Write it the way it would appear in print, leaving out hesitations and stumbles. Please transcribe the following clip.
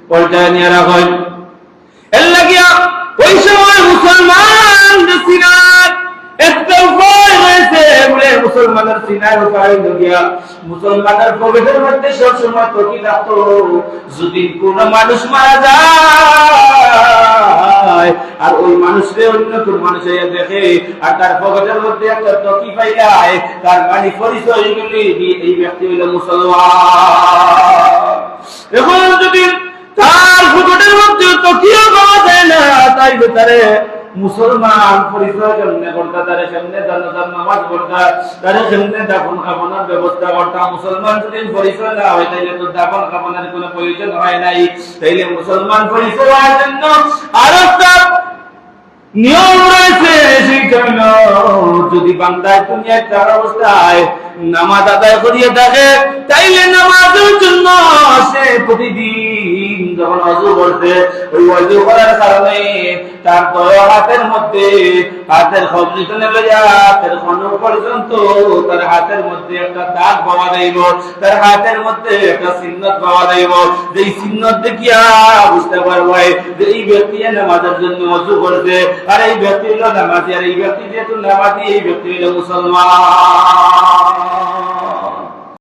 পর্যায়ে নিয়ে রাখেন। এর লাগিয়া ওই সময় মুসলমান সিনার একটা উপায় রয়েছে বলে মুসলমানের সিনার উপায় লাগিয়া মুসলমানের পকেটের মধ্যে সবসময় তকি রাখতো, যদি কোন মানুষ মারা যায় আর ওই মানুষকে অন্য কোন মানুষ দেখে আর তার পকেটের মধ্যে একটা তকি পাইলায়, তার মানে পরিচয় গুলি এই ব্যক্তি হইল মুসলমান। এখন যদি তার পকেটের মধ্যে তকিও পাওয়া যায় না, তাই তারে মুসলমান পরিচয় কেমনে করতা, তারে কেমনে জানাজার নামাজ পড়তা, তারে কেমনে দাফন কাফনের ব্যবস্থা করতা। মুসলমান যদি পরিচয় না হয় তাইলে তো দাফন কাফনের কোনো প্রয়োজন হয় নাই। তাইলে মুসলমান পরিচয় হওয়ার জন্য আরো একটা নিয়ম রয়েছে, সেইটা হইল যদি বান্দায় দুনিয়ায় তার অবস্থায় নামাজ আদায় করিয়ে থাকে, তাইলে নামাজের জন্য সে প্রতিদিন যখন ওযু করতে, ওই ওযু করার কারণে তার হাতের মধ্যে হাতের খবরি থেকে লইয়া হাতের খনক পর্যন্ত তার হাতের মধ্যে একটা দাগ পাওয়া যাইব, তার হাতের মধ্যে একটা চিহ্ন পাওয়া যাইব। যেই চিহ্ন দেখিয়া বুঝতে পারবো যে এই ব্যক্তি নামাজের জন্য ওযু করছে, আর এই ব্যক্তি হলো নামাজি, আর এই ব্যক্তি যেহেতু নামাজি এই ব্যক্তি হলো মুসলমান।